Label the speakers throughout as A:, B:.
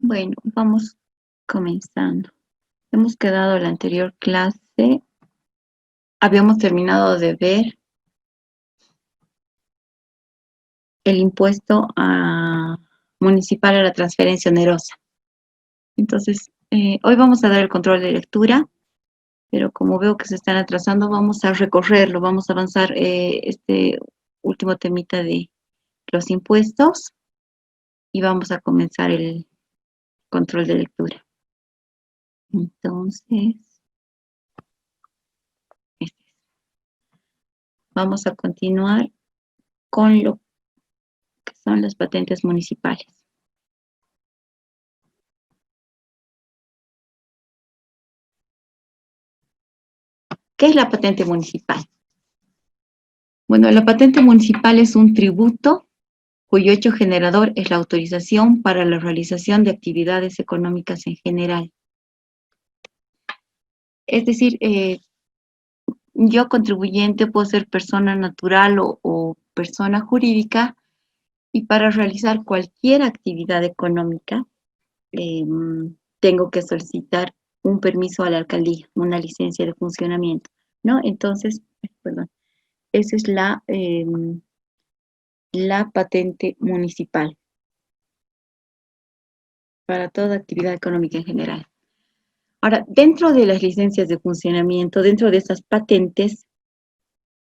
A: Bueno, vamos comenzando. Hemos quedado en la anterior clase. Habíamos terminado de ver el impuesto municipal a la transferencia onerosa. Entonces, hoy vamos a dar el control de lectura, pero como veo que se están atrasando, vamos a recorrerlo, vamos a avanzar este último temita de los impuestos y vamos a comenzar el control de lectura. Entonces, vamos a continuar con lo que son las patentes municipales. ¿Qué es la patente municipal? Bueno, la patente municipal es un tributo cuyo hecho generador es la autorización para la realización de actividades económicas en general. Es decir, yo contribuyente puedo ser persona natural o persona jurídica y para realizar cualquier actividad económica tengo que solicitar un permiso a la alcaldía, una licencia de funcionamiento, ¿no? Entonces, perdón, esa es la patente municipal para toda actividad económica en general. Ahora, dentro de las licencias de funcionamiento, dentro de esas patentes,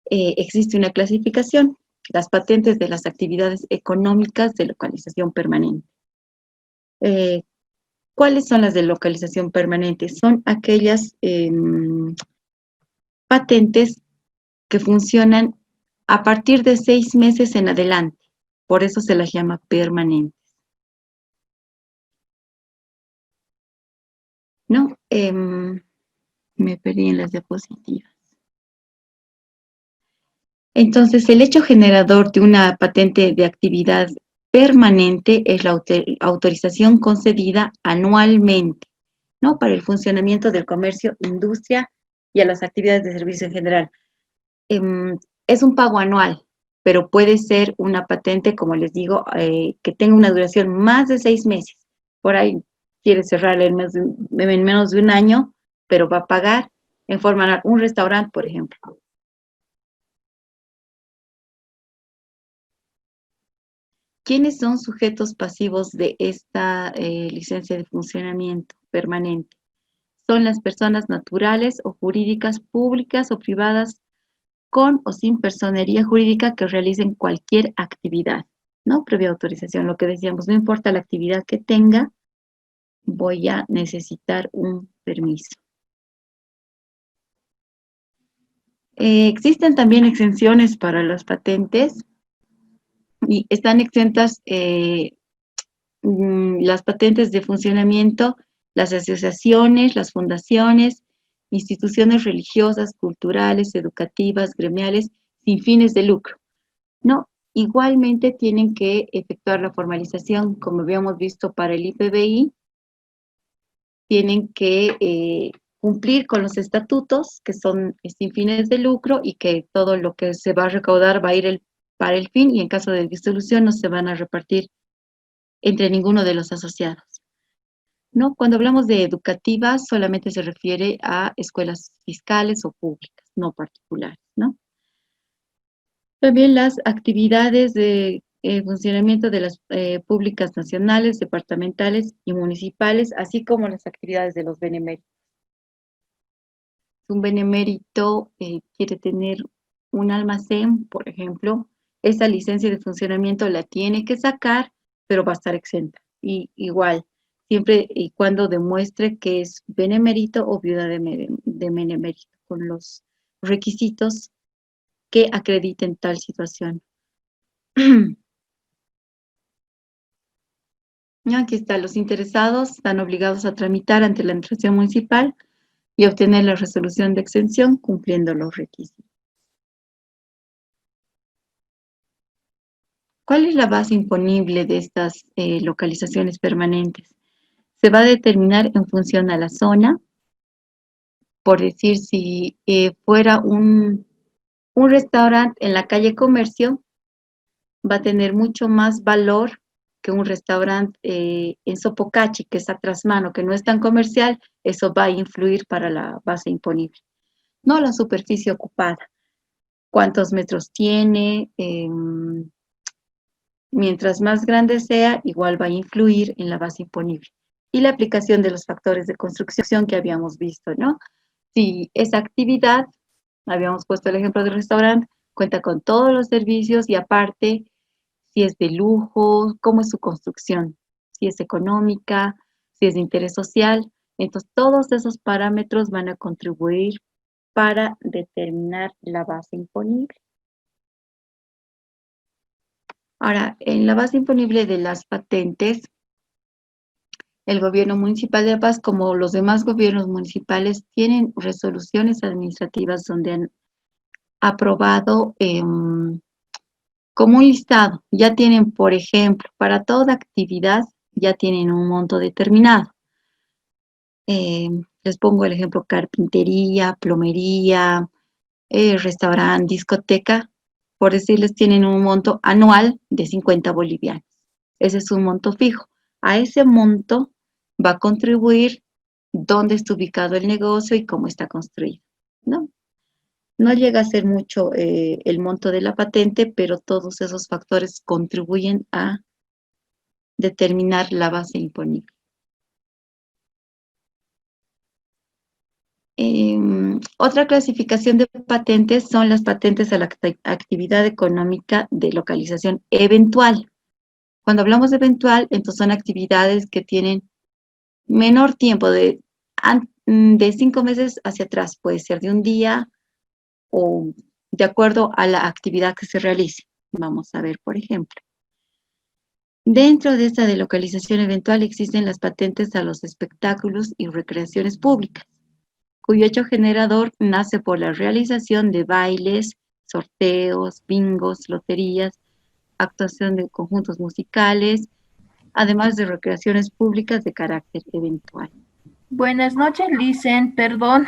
A: existe una clasificación, las patentes de las actividades económicas de localización permanente. ¿Cuáles son las de localización permanente? Son aquellas patentes que funcionan a partir de 6 meses en adelante. Por eso se las llama permanentes. ¿No? Me perdí en las diapositivas. Entonces, el hecho generador de una patente de actividad permanente es la autorización concedida anualmente, ¿no? Para el funcionamiento del comercio, industria y a las actividades de servicio en general. Es un pago anual, pero puede ser una patente, como les digo, que tenga una duración más de 6 meses. Por ahí quiere cerrar en menos de un año, pero va a pagar en forma anual. Un restaurante, por ejemplo. ¿Quiénes son sujetos pasivos de esta licencia de funcionamiento permanente? Son las personas naturales o jurídicas, públicas o privadas, con o sin personería jurídica que realicen cualquier actividad, ¿no? Previa autorización, lo que decíamos, no importa la actividad que tenga, voy a necesitar un permiso. Existen también exenciones para las patentes y están exentas las patentes de funcionamiento, las asociaciones, las fundaciones, instituciones religiosas, culturales, educativas, gremiales, sin fines de lucro, ¿no? Igualmente tienen que efectuar la formalización, como habíamos visto para el IPBI, tienen que cumplir con los estatutos, que son sin fines de lucro, y que todo lo que se va a recaudar va a ir para el fin, y en caso de disolución no se van a repartir entre ninguno de los asociados, ¿no? Cuando hablamos de educativas, solamente se refiere a escuelas fiscales o públicas, no particulares, ¿no? También las actividades de funcionamiento de las públicas nacionales, departamentales y municipales, así como las actividades de los beneméritos. Un benemérito quiere tener un almacén, por ejemplo, esa licencia de funcionamiento la tiene que sacar, pero va a estar exenta. Y igual, siempre y cuando demuestre que es benemérito o viuda de benemérito, con los requisitos que acrediten tal situación. Aquí está, los interesados están obligados a tramitar ante la administración municipal y obtener la resolución de exención cumpliendo los requisitos. ¿Cuál es la base imponible de estas localizaciones permanentes? Se va a determinar en función a la zona, por decir, si fuera un restaurante en la calle Comercio, va a tener mucho más valor que un restaurante en Sopocachi, que es a trasmano, que no es tan comercial, eso va a influir para la base imponible. No la superficie ocupada, cuántos metros tiene, mientras más grande sea, igual va a influir en la base imponible. Y la aplicación de los factores de construcción que habíamos visto, ¿no? Si esa actividad, habíamos puesto el ejemplo del restaurante, cuenta con todos los servicios y aparte, si es de lujo, cómo es su construcción, si es económica, si es de interés social. Entonces, todos esos parámetros van a contribuir para determinar la base imponible. Ahora, en la base imponible de las patentes, el gobierno municipal de La Paz, como los demás gobiernos municipales, tienen resoluciones administrativas donde han aprobado como un listado. Ya tienen, por ejemplo, para toda actividad, ya tienen un monto determinado. Les pongo el ejemplo: carpintería, plomería, restaurante, discoteca, por decirles, tienen un monto anual de 50 bolivianos. Ese es un monto fijo. A ese monto va a contribuir dónde está ubicado el negocio y cómo está construido, ¿no? No llega a ser mucho el monto de la patente, pero todos esos factores contribuyen a determinar la base imponible. Otra clasificación de patentes son las patentes a la actividad económica de localización eventual. Cuando hablamos de eventual, entonces son actividades que tienen menor tiempo, de 5 meses hacia atrás, puede ser de un día o de acuerdo a la actividad que se realice. Vamos a ver, por ejemplo. Dentro de esta de localización eventual existen las patentes a los espectáculos y recreaciones públicas, cuyo hecho generador nace por la realización de bailes, sorteos, bingos, loterías, actuación de conjuntos musicales, además de recreaciones públicas de carácter eventual.
B: Buenas noches, Licen, perdón.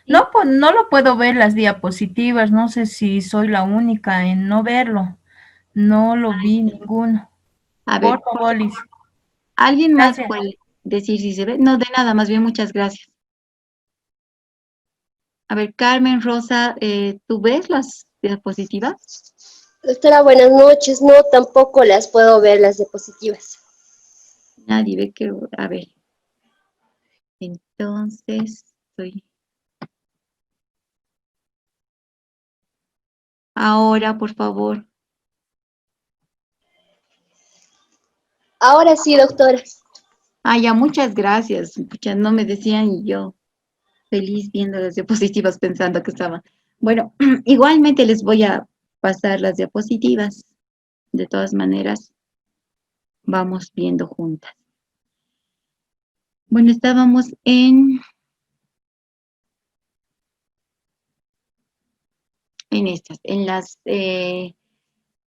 A: ¿Sí?
B: No, no lo puedo ver las diapositivas, no sé si soy la única en no verlo. No lo vi ninguno.
A: A ver,
B: Por favor, Liz.
A: ¿alguien más
B: Gracias.
A: puede decir si se ve? No, de nada, más bien muchas gracias. A ver, Carmen, Rosa, ¿tú ves las diapositivas?
C: Doctora, buenas noches. No, tampoco las puedo ver las diapositivas.
A: Nadie ve que, a ver. Entonces, estoy... Ahora, por favor.
C: Ahora sí, doctora.
A: Ah, ya, muchas gracias. Ya no me decían y yo feliz viendo las diapositivas pensando que estaban. Bueno, igualmente les voy a pasar las diapositivas. De todas maneras, vamos viendo juntas. Bueno, estábamos en estas, en las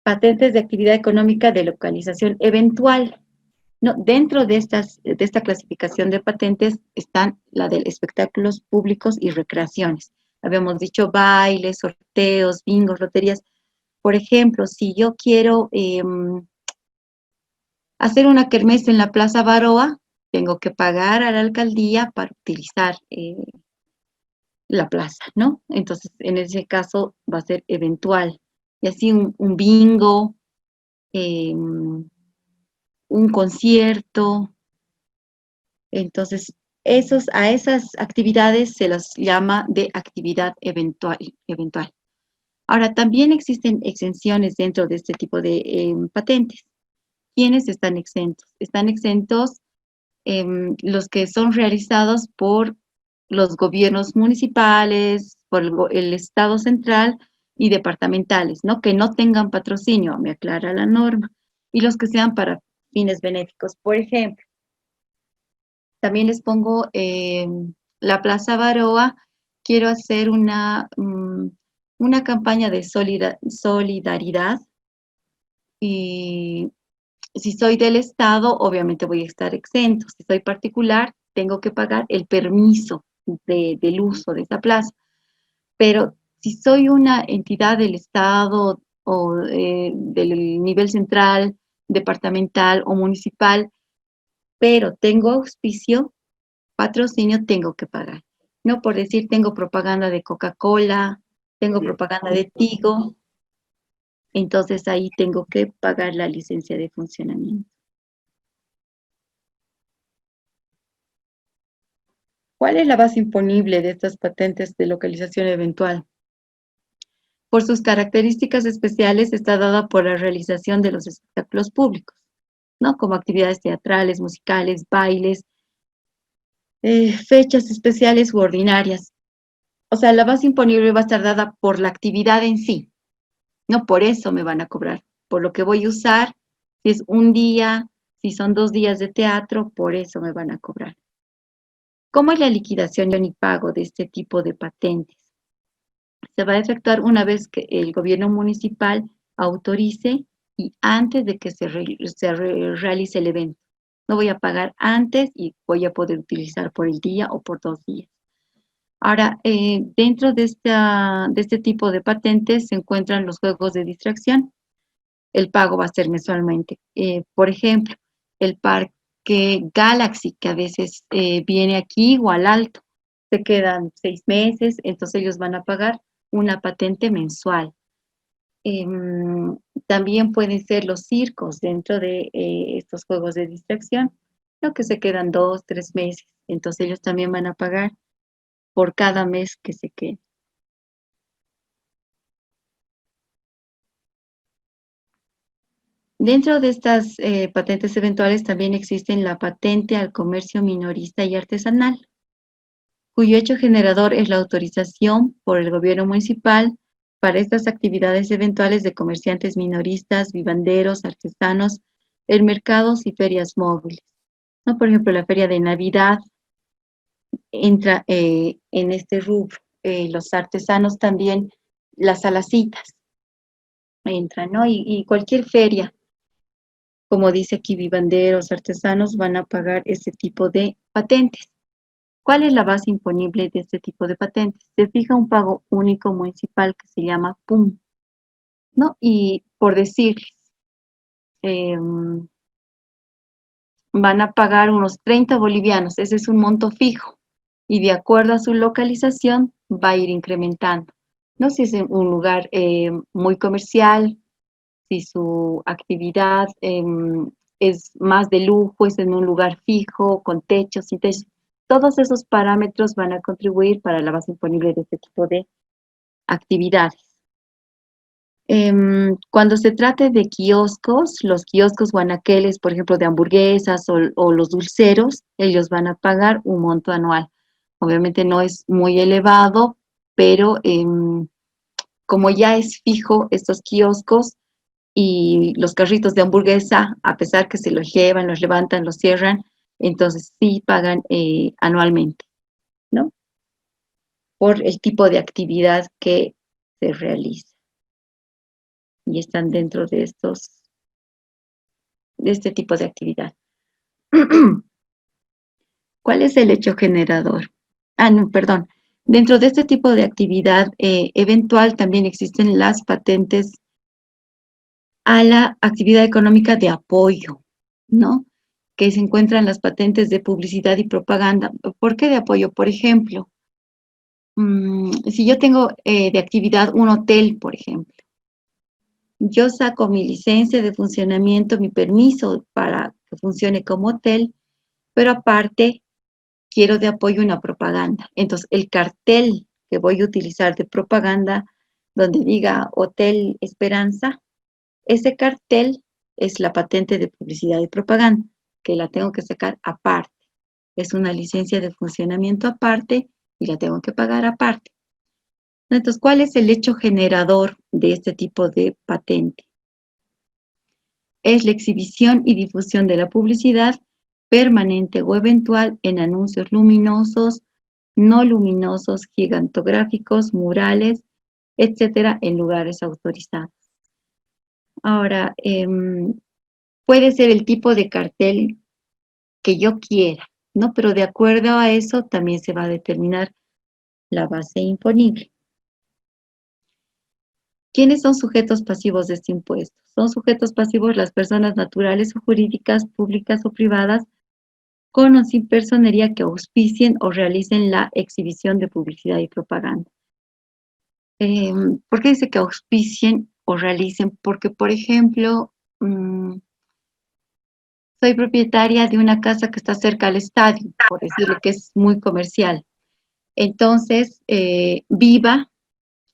A: patentes de actividad económica de localización eventual. No, dentro de esta clasificación de patentes están la de espectáculos públicos y recreaciones. Habíamos dicho bailes, sorteos, bingos, loterías. Por ejemplo, si yo quiero hacer una kermés en la Plaza Baroa, tengo que pagar a la alcaldía para utilizar la plaza, ¿no? Entonces, en ese caso va a ser eventual. Y así un bingo, un concierto. Entonces, a esas actividades se las llama de actividad eventual. Ahora, también existen exenciones dentro de este tipo de patentes. ¿Quiénes están exentos? Están exentos los que son realizados por los gobiernos municipales, por el Estado central y departamentales, ¿no? Que no tengan patrocinio, me aclara la norma, y los que sean para fines benéficos. Por ejemplo, también les pongo la Plaza Baroa, quiero hacer una campaña de solidaridad y si soy del Estado, obviamente voy a estar exento. Si soy particular, tengo que pagar el permiso del uso de esa plaza. Pero si soy una entidad del Estado o del nivel central departamental o municipal, pero tengo auspicio, patrocinio, tengo que pagar. No por decir tengo propaganda de Coca-Cola, tengo propaganda de Tigo, entonces ahí tengo que pagar la licencia de funcionamiento. ¿Cuál es la base imponible de estas patentes de localización eventual? Por sus características especiales está dada por la realización de los espectáculos públicos, ¿no? Como actividades teatrales, musicales, bailes, fechas especiales u ordinarias. O sea, la base imponible va a estar dada por la actividad en sí. No por eso me van a cobrar, por lo que voy a usar, si es un día, si son 2 días de teatro, por eso me van a cobrar. ¿Cómo es la liquidación y pago de este tipo de patentes? Se va a efectuar una vez que el gobierno municipal autorice y antes de que se realice el evento. No voy a pagar antes y voy a poder utilizar por el día o por 2 días. Ahora, dentro de este tipo de patentes se encuentran los juegos de distracción. El pago va a ser mensualmente. Por ejemplo, el parque Galaxy, que a veces viene aquí o al Alto, se quedan 6 meses, entonces ellos van a pagar una patente mensual. También pueden ser los circos dentro de estos juegos de distracción, lo que se quedan 2, 3 meses, entonces ellos también van a pagar por cada mes que se quede. Dentro de estas patentes eventuales también existen la patente al comercio minorista y artesanal, cuyo hecho generador es la autorización por el gobierno municipal para estas actividades eventuales de comerciantes minoristas, vivanderos, artesanos, en mercados y ferias móviles. ¿No? Por ejemplo, la feria de Navidad entra en este rubro. Los artesanos también, las alacitas entran, ¿no? Y cualquier feria, como dice aquí, vivanderos, artesanos, van a pagar este tipo de patentes. ¿Cuál es la base imponible de este tipo de patentes? Se fija un pago único municipal que se llama PUM, ¿no? Y por decirles, van a pagar unos 30 bolivianos, ese es un monto fijo, y de acuerdo a su localización va a ir incrementando, ¿no? Si es en un lugar muy comercial, si su actividad es más de lujo, es en un lugar fijo, con techo, sin techo. Todos esos parámetros van a contribuir para la base imponible de este tipo de actividades. Cuando se trate de kioscos, los kioscos o anaqueles, por ejemplo, de hamburguesas o los dulceros, ellos van a pagar un monto anual. Obviamente no es muy elevado, pero como ya es fijo estos kioscos, y los carritos de hamburguesa, a pesar que se los llevan, los levantan, los cierran, entonces sí pagan anualmente, ¿no? Por el tipo de actividad que se realiza. Y están dentro de este tipo de actividad. ¿Cuál es el hecho generador? No, perdón. Dentro de este tipo de actividad eventual también existen las patentes a la actividad económica de apoyo, ¿no? Que se encuentran las patentes de publicidad y propaganda. ¿Por qué de apoyo? Por ejemplo, si yo tengo de actividad un hotel, por ejemplo, yo saco mi licencia de funcionamiento, mi permiso para que funcione como hotel, pero aparte quiero de apoyo una propaganda. Entonces, el cartel que voy a utilizar de propaganda, donde diga Hotel Esperanza, ese cartel es la patente de publicidad y propaganda, que la tengo que sacar aparte. Es una licencia de funcionamiento aparte y la tengo que pagar aparte. Entonces, ¿cuál es el hecho generador de este tipo de patente? Es la exhibición y difusión de la publicidad permanente o eventual en anuncios luminosos, no luminosos, gigantográficos, murales, etcétera, en lugares autorizados. Ahora, puede ser el tipo de cartel que yo quiera, ¿no? Pero de acuerdo a eso también se va a determinar la base imponible. ¿Quiénes son sujetos pasivos de este impuesto? Son sujetos pasivos las personas naturales o jurídicas, públicas o privadas, con o sin personería que auspicien o realicen la exhibición de publicidad y propaganda. ¿Por qué dice que auspicien o realicen? Porque, por ejemplo, soy propietaria de una casa que está cerca al estadio, por decirle que es muy comercial. Entonces, Viva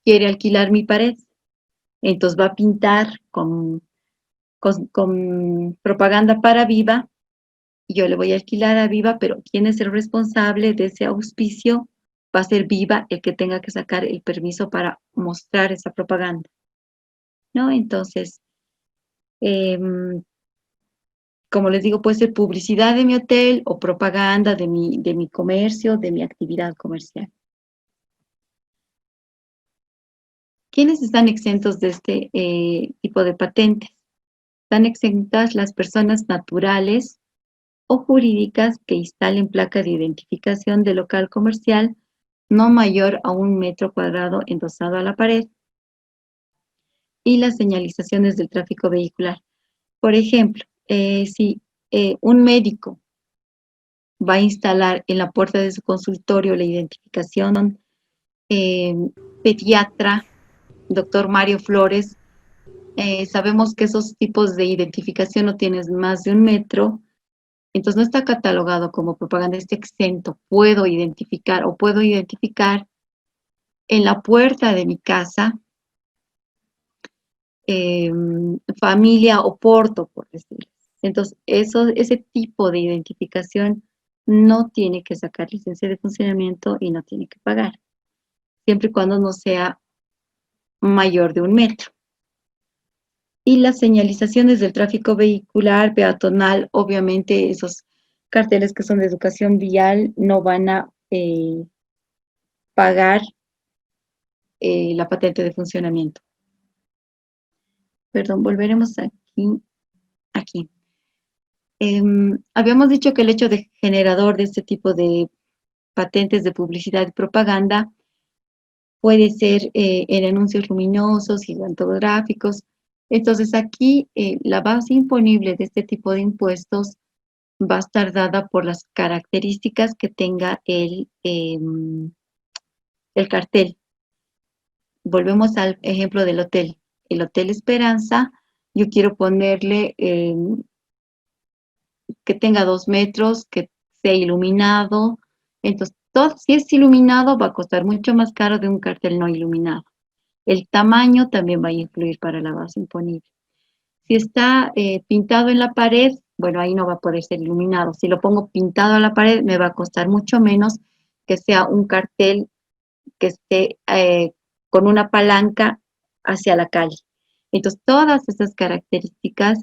A: quiere alquilar mi pared. Entonces va a pintar con propaganda para Viva, y yo le voy a alquilar a Viva, pero ¿quién es el responsable de ese auspicio? Va a ser Viva el que tenga que sacar el permiso para mostrar esa propaganda, ¿no? Entonces, como les digo, puede ser publicidad de mi hotel o propaganda de mi comercio, de mi actividad comercial. ¿Quiénes están exentos de este tipo de patentes? Están exentas las personas naturales o jurídicas que instalen placa de identificación de local comercial no mayor a 1 metro cuadrado endosado a la pared, y las señalizaciones del tráfico vehicular. Por ejemplo, si un médico va a instalar en la puerta de su consultorio la identificación pediatra, doctor Mario Flores, sabemos que esos tipos de identificación no tienen más de 1 metro, entonces no está catalogado como propaganda, está exento. Puedo identificar en la puerta de mi casa familia Oporto, por decirlo. Entonces, ese tipo de identificación no tiene que sacar licencia de funcionamiento y no tiene que pagar, siempre y cuando no sea mayor de 1 metro. Y las señalizaciones del tráfico vehicular, peatonal, obviamente esos carteles que son de educación vial no van a pagar la patente de funcionamiento. Perdón, volveremos aquí. Habíamos dicho que el hecho de generador de este tipo de patentes de publicidad y propaganda puede ser en anuncios luminosos, gigantográficos. Entonces aquí la base imponible de este tipo de impuestos va a estar dada por las características que tenga el cartel. Volvemos al ejemplo del hotel. El Hotel Esperanza, yo quiero ponerle que tenga 2 metros, que sea iluminado. Entonces, si es iluminado va a costar mucho más caro de un cartel no iluminado. El tamaño también va a influir para la base imponible. Si está pintado en la pared, bueno, ahí no va a poder ser iluminado. Si lo pongo pintado a la pared, me va a costar mucho menos que sea un cartel que esté con una palanca hacia la calle. Entonces, todas esas características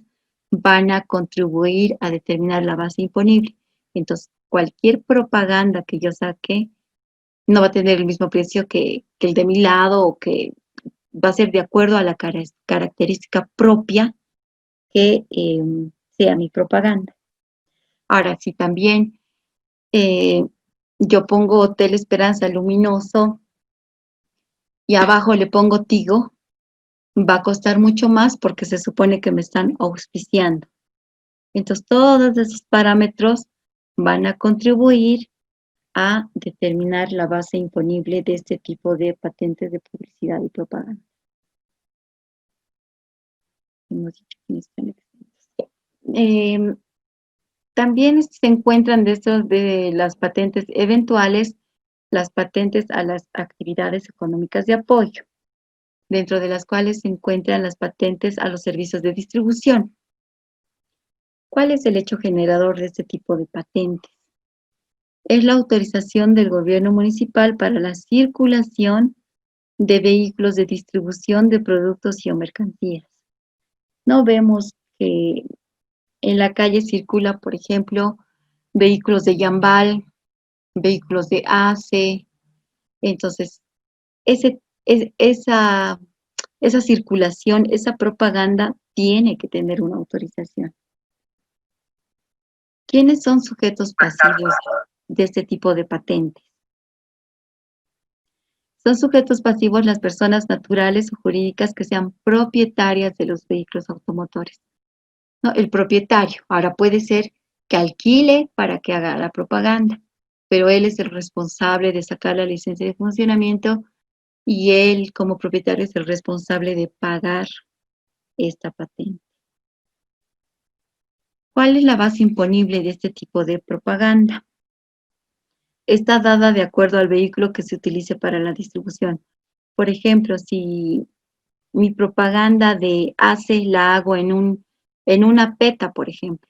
A: van a contribuir a determinar la base imponible. Entonces, cualquier propaganda que yo saque no va a tener el mismo precio que el de mi lado, o que va a ser de acuerdo a la característica propia que sea mi propaganda. Ahora, si también yo pongo Hotel Esperanza luminoso y abajo le pongo Tigo, va a costar mucho más porque se supone que me están auspiciando. Entonces, todos esos parámetros van a contribuir a determinar la base imponible de este tipo de patentes de publicidad y propaganda. Hemos dicho que están exentos. También se encuentran de las patentes eventuales, las patentes a las actividades económicas de apoyo, dentro de las cuales se encuentran las patentes a los servicios de distribución. ¿Cuál es el hecho generador de este tipo de patentes? Es la autorización del gobierno municipal para la circulación de vehículos de distribución de productos y o mercancías. No vemos que en la calle circula, por ejemplo, vehículos de Yambal, vehículos de ACE. Entonces, esa circulación, esa propaganda tiene que tener una autorización. ¿Quiénes son sujetos pasivos de este tipo de patentes? Son sujetos pasivos las personas naturales o jurídicas que sean propietarias de los vehículos automotores. ¿No? El propietario, ahora puede ser que alquile para que haga la propaganda, pero él es el responsable de sacar la licencia de funcionamiento y él como propietario es el responsable de pagar esta patente. ¿Cuál es la base imponible de este tipo de propaganda? Está dada de acuerdo al vehículo que se utilice para la distribución. Por ejemplo, si mi propaganda de ACE la hago en una PETA, por ejemplo,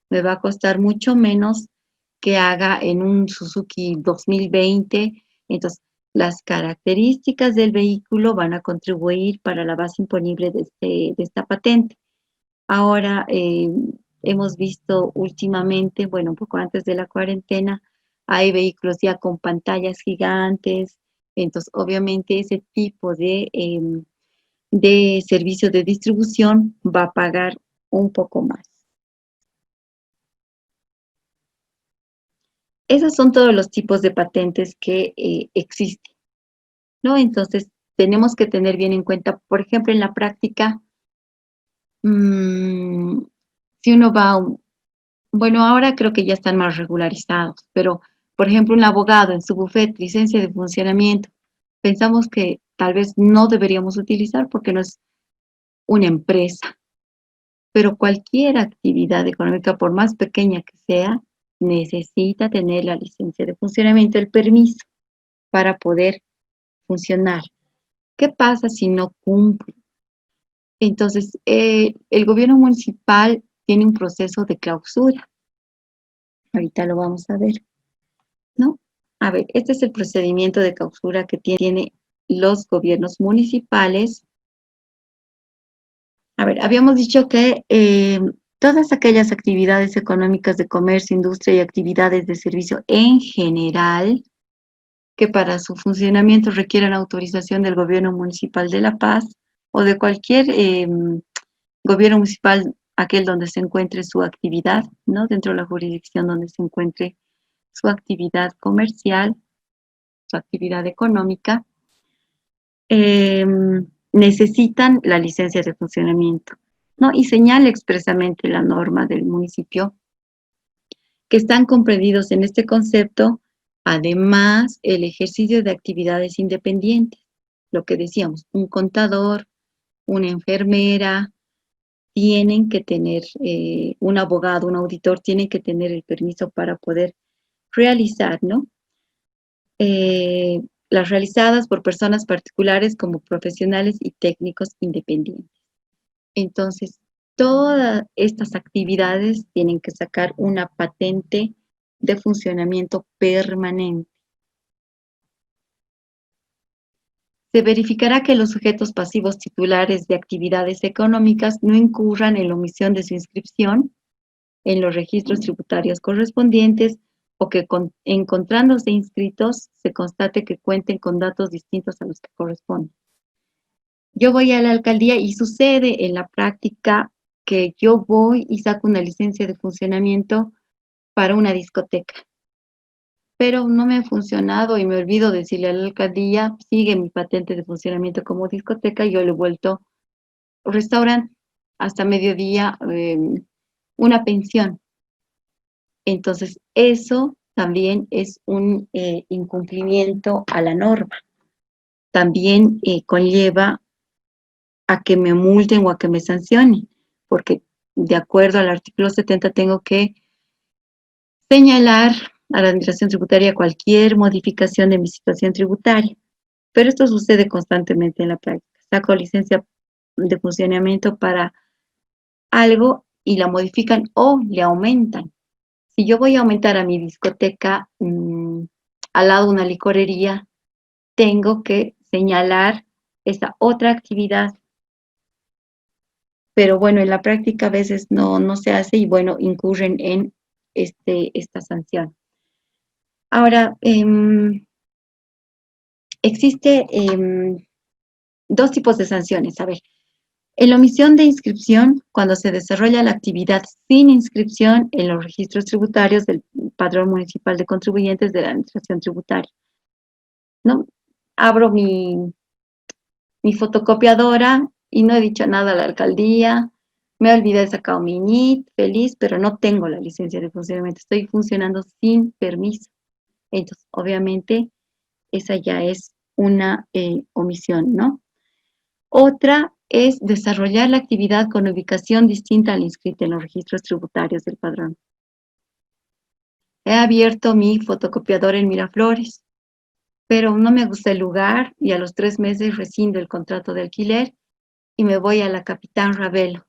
A: me va a costar mucho menos que haga en un Suzuki 2020. Entonces, las características del vehículo van a contribuir para la base imponible de esta patente. Ahora, hemos visto últimamente, bueno, un poco antes de la cuarentena, hay vehículos ya con pantallas gigantes. Entonces, obviamente, ese tipo de servicio de distribución va a pagar un poco más. Esos son todos los tipos de patentes que existen, ¿no? Entonces, tenemos que tener bien en cuenta, por ejemplo, en la práctica, si uno va, bueno, ahora creo que ya están más regularizados, pero, por ejemplo, un abogado en su bufete, licencia de funcionamiento, pensamos que tal vez no deberíamos utilizar porque no es una empresa, pero cualquier actividad económica, por más pequeña que sea, necesita tener la licencia de funcionamiento, el permiso para poder funcionar. ¿Qué pasa si no cumple? Entonces, el gobierno municipal tiene un proceso de clausura. Ahorita lo vamos a ver, ¿no? A ver, este es el procedimiento de clausura que tiene los gobiernos municipales. A ver, habíamos dicho que todas aquellas actividades económicas de comercio, industria y actividades de servicio en general que para su funcionamiento requieran autorización del gobierno municipal de La Paz o de cualquier gobierno municipal, aquel donde se encuentre su actividad, ¿no? Dentro de la jurisdicción donde se encuentre su actividad comercial, su actividad económica, necesitan la licencia de funcionamiento, ¿no? Y señala expresamente la norma del municipio que están comprendidos en este concepto, además, el ejercicio de actividades independientes, lo que decíamos, un contador, una enfermera, tienen que tener un abogado, un auditor, tienen que tener el permiso para poder realizar, ¿no? Las realizadas por personas particulares como profesionales y técnicos independientes. Entonces, todas estas actividades tienen que sacar una patente de funcionamiento permanente. Se verificará que los sujetos pasivos titulares de actividades económicas no incurran en la omisión de su inscripción en los registros tributarios correspondientes o que encontrándose inscritos se constate que cuenten con datos distintos a los que corresponden. Yo voy a la alcaldía y sucede en la práctica que yo voy y saco una licencia de funcionamiento para una discoteca, pero no me ha funcionado y me olvido decirle a la alcaldía, sigue mi patente de funcionamiento como discoteca, y yo le he vuelto restaurante hasta mediodía, una pensión. Entonces, eso también es un incumplimiento a la norma. También conlleva a que me multen o a que me sancionen, porque de acuerdo al artículo 70 tengo que señalar a la Administración Tributaria cualquier modificación de mi situación tributaria. Pero esto sucede constantemente en la práctica. Saco licencia de funcionamiento para algo y la modifican o le aumentan. Si yo voy a aumentar a mi discoteca al lado de una licorería, tengo que señalar esa otra actividad. Pero bueno, en la práctica a veces no se hace y bueno, incurren en esta sanción. Ahora, existe dos tipos de sanciones. A ver, en la omisión de inscripción, cuando se desarrolla la actividad sin inscripción en los registros tributarios del Padrón Municipal de Contribuyentes de la Administración Tributaria, ¿no? abro mi fotocopiadora y no he dicho nada a la alcaldía, me olvidé de sacar mi NIT, feliz, pero no tengo la licencia de funcionamiento, estoy funcionando sin permiso. Entonces, obviamente, esa ya es una omisión, ¿no? Otra es desarrollar la actividad con ubicación distinta al inscrita en los registros tributarios del padrón. He abierto mi fotocopiadora en Miraflores, pero no me gusta el lugar y a los 3 meses rescindo el contrato de alquiler y me voy a la Capitán Ravelo.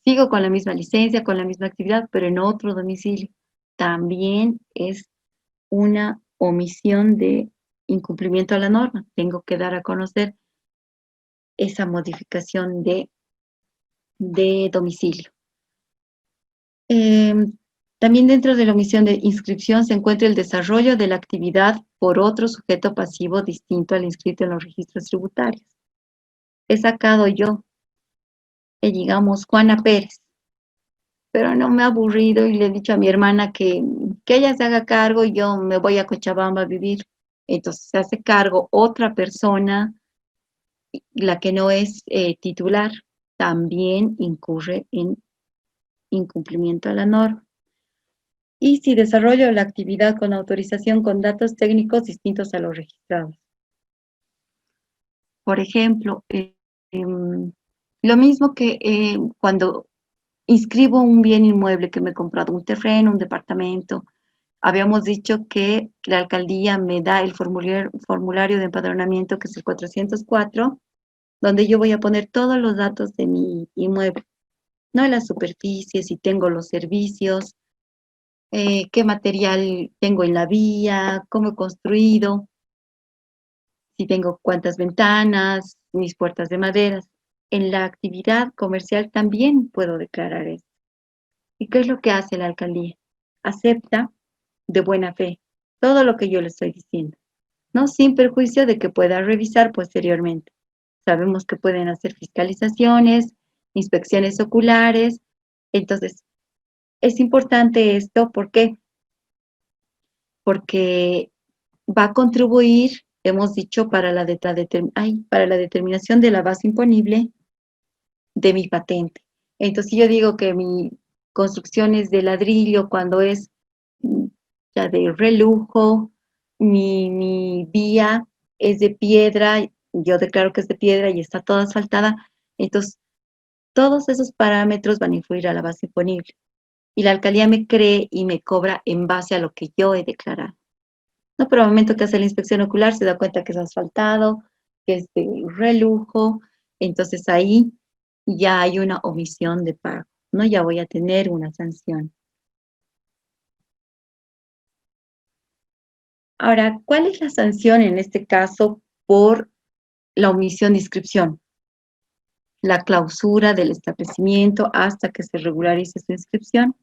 A: Sigo con la misma licencia, con la misma actividad, pero en otro domicilio. También es una omisión de incumplimiento a la norma. Tengo que dar a conocer esa modificación de domicilio. También dentro de la omisión de inscripción se encuentra el desarrollo de la actividad por otro sujeto pasivo distinto al inscrito en los registros tributarios. He sacado yo, digamos, Juana Pérez, pero no me ha aburrido y le he dicho a mi hermana que ella se haga cargo y yo me voy a Cochabamba a vivir. Entonces se hace cargo otra persona, la que no es titular, también incurre en incumplimiento a la norma. Y si desarrollo la actividad con autorización con datos técnicos distintos a los registrados. Por ejemplo, lo mismo que cuando inscribo un bien inmueble que me he comprado, un terreno, un departamento, habíamos dicho que la alcaldía me da el formulario de empadronamiento, que es el 404, donde yo voy a poner todos los datos de mi inmueble, no la superficie, si tengo los servicios, qué material tengo en la vía, cómo he construido, si tengo cuántas ventanas, mis puertas de madera. En la actividad comercial también puedo declarar esto. ¿Y qué es lo que hace la alcaldía? Acepta de buena fe todo lo que yo le estoy diciendo, ¿no? Sin perjuicio de que pueda revisar posteriormente. Sabemos que pueden hacer fiscalizaciones, inspecciones oculares. Entonces, es importante esto, ¿por qué? Porque va a contribuir, hemos dicho, para la determinación de la base imponible de mi patente. Entonces, si yo digo que mi construcción es de ladrillo cuando es ya de relujo, mi vía es de piedra, yo declaro que es de piedra y está toda asfaltada, entonces todos esos parámetros van a influir a la base imponible. Y la alcaldía me cree y me cobra en base a lo que yo he declarado. No, pero al momento que hace la inspección ocular se da cuenta que es asfaltado, que es de relujo, entonces ahí ya hay una omisión de pago, ¿no? Ya voy a tener una sanción. Ahora, ¿cuál es la sanción en este caso por la omisión de inscripción? La clausura del establecimiento hasta que se regularice su inscripción,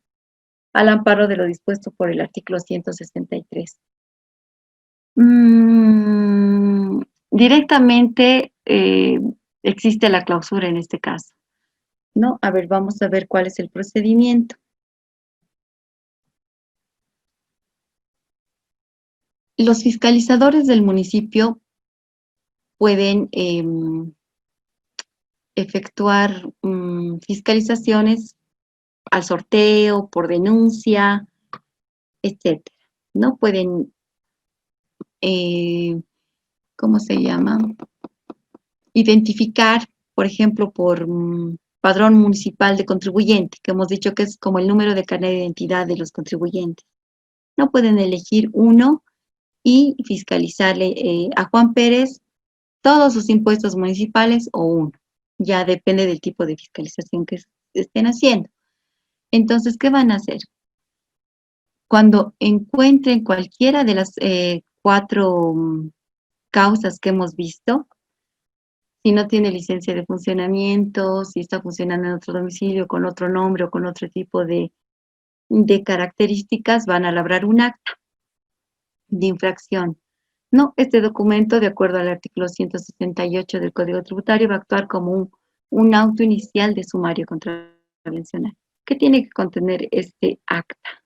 A: al amparo de lo dispuesto por el artículo 163. Directamente existe la clausura en este caso, ¿no? A ver, vamos a ver cuál es el procedimiento. Los fiscalizadores del municipio pueden efectuar fiscalizaciones al sorteo, por denuncia, etcétera. ¿No? Pueden, ¿cómo se llama? Identificar, por ejemplo, por padrón municipal de contribuyente, que hemos dicho que es como el número de carnet de identidad de los contribuyentes. No pueden elegir uno y fiscalizarle a Juan Pérez todos sus impuestos municipales o uno. Ya depende del tipo de fiscalización que estén haciendo. Entonces, ¿qué van a hacer? Cuando encuentren cualquiera de las 4 causas que hemos visto, si no tiene licencia de funcionamiento, si está funcionando en otro domicilio con otro nombre o con otro tipo de características, van a labrar un acta de infracción. No, este documento, de acuerdo al artículo 168 del Código Tributario, va a actuar como un auto inicial de sumario contravencional. ¿Qué tiene que contener este acta?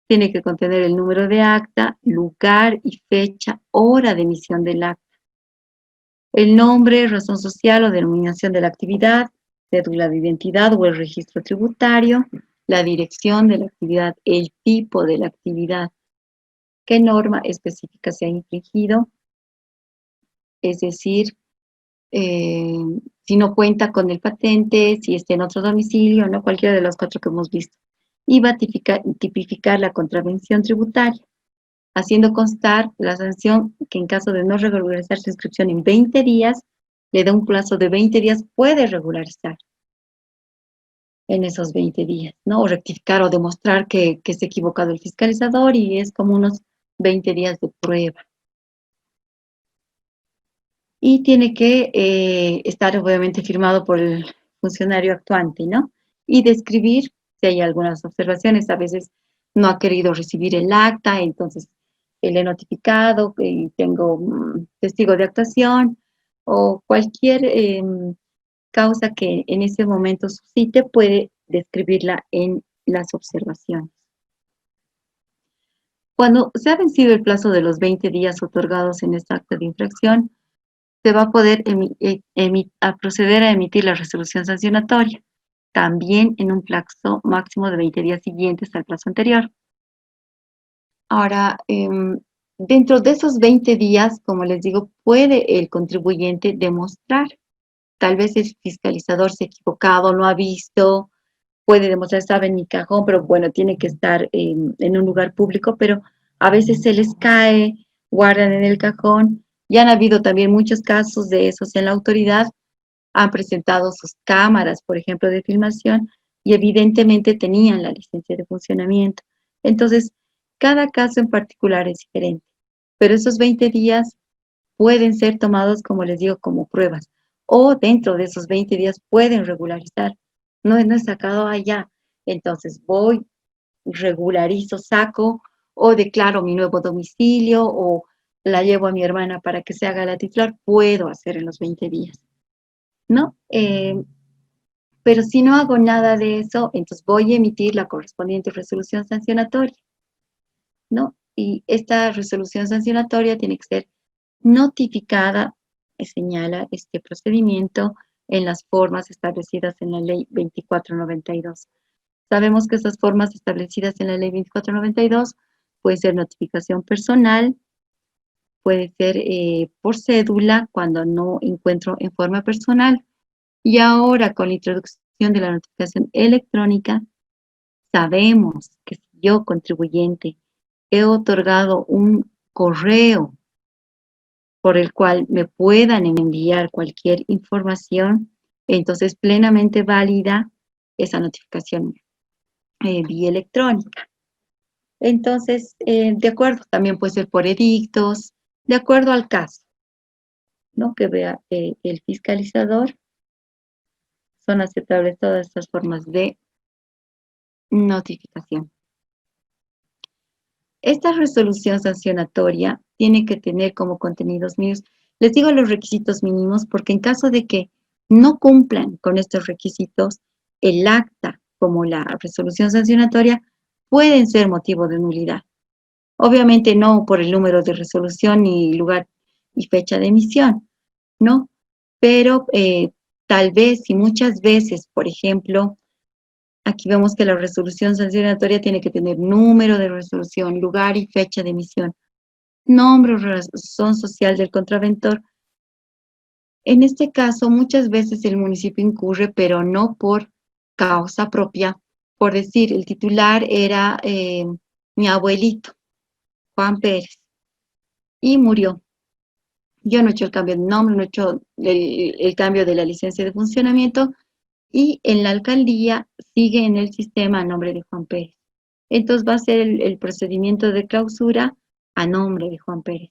A: Tiene que contener el número de acta, lugar y fecha, hora de emisión del acta. El nombre, razón social o denominación de la actividad, cédula de identidad o el registro tributario, la dirección de la actividad, el tipo de la actividad, qué norma específica se ha infringido, es decir, si no cuenta con el patente, si está en otro domicilio, ¿no? Cualquiera de los 4 que hemos visto. Y va a tipificar la contravención tributaria, haciendo constar la sanción que en caso de no regularizar su inscripción en 20 días, le da un plazo de 20 días, puede regularizar en esos 20 días, ¿no? O rectificar o demostrar que se ha equivocado el fiscalizador y es como unos 20 días de prueba. Y tiene que estar obviamente firmado por el funcionario actuante, ¿no? Y describir si hay algunas observaciones. A veces no ha querido recibir el acta, entonces le he notificado y tengo testigo de actuación o cualquier causa que en ese momento suscite, puede describirla en las observaciones. Cuando se ha vencido el plazo de los 20 días otorgados en esta acta de infracción, se va a poder proceder a emitir la resolución sancionatoria, también en un plazo máximo de 20 días siguientes al plazo anterior. Ahora, dentro de esos 20 días, como les digo, puede el contribuyente demostrar. Tal vez el fiscalizador se ha equivocado, no ha visto, puede demostrar, estaba en mi cajón, pero bueno, tiene que estar en un lugar público, pero a veces se les cae, guardan en el cajón. Ya han habido también muchos casos de esos en la autoridad, han presentado sus cámaras, por ejemplo, de filmación, y evidentemente tenían la licencia de funcionamiento. Entonces, cada caso en particular es diferente, pero esos 20 días pueden ser tomados, como les digo, como pruebas, o dentro de esos 20 días pueden regularizar. No es sacado allá, entonces voy, regularizo, saco, o declaro mi nuevo domicilio, o la llevo a mi hermana para que se haga la titular, puedo hacer en los 20 días, ¿no? Pero si no hago nada de eso, entonces voy a emitir la correspondiente resolución sancionatoria, ¿no? Y esta resolución sancionatoria tiene que ser notificada, señala este procedimiento, en las formas establecidas en la ley 2492. Sabemos que esas formas establecidas en la ley 2492 puede ser notificación personal, puede ser por cédula cuando no encuentro en forma personal. Y ahora con la introducción de la notificación electrónica, sabemos que si yo, contribuyente, he otorgado un correo por el cual me puedan enviar cualquier información, entonces plenamente válida esa notificación vía electrónica. Entonces, de acuerdo, también puede ser por edictos, de acuerdo al caso, ¿no? Que vea el fiscalizador, son aceptables todas estas formas de notificación. Esta resolución sancionatoria tiene que tener como contenidos mínimos, les digo los requisitos mínimos porque en caso de que no cumplan con estos requisitos, el acta como la resolución sancionatoria pueden ser motivo de nulidad. Obviamente no por el número de resolución ni lugar y fecha de emisión, ¿no? Pero tal vez y muchas veces, por ejemplo, aquí vemos que la resolución sancionatoria tiene que tener número de resolución, lugar y fecha de emisión, nombre o razón social del contraventor. En este caso, muchas veces el municipio incurre, pero no por causa propia. Por decir, el titular era mi abuelito, Juan Pérez, y murió. Yo no he hecho el cambio de nombre, no he hecho el cambio de la licencia de funcionamiento, y en la alcaldía sigue en el sistema a nombre de Juan Pérez. Entonces va a ser el procedimiento de clausura a nombre de Juan Pérez.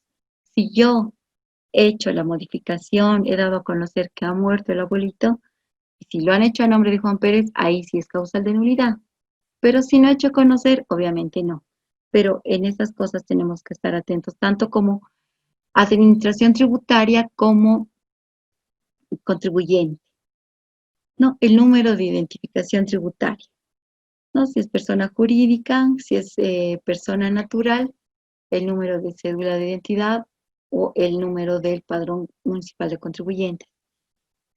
A: Si yo he hecho la modificación, he dado a conocer que ha muerto el abuelito, y si lo han hecho a nombre de Juan Pérez, ahí sí es causal de nulidad. Pero si no he hecho conocer, obviamente no. Pero en esas cosas tenemos que estar atentos, tanto como administración tributaria como contribuyente. No, el número de identificación tributaria. ¿no? Si es persona jurídica, si es persona natural, el número de cédula de identidad o el número del padrón municipal de contribuyentes.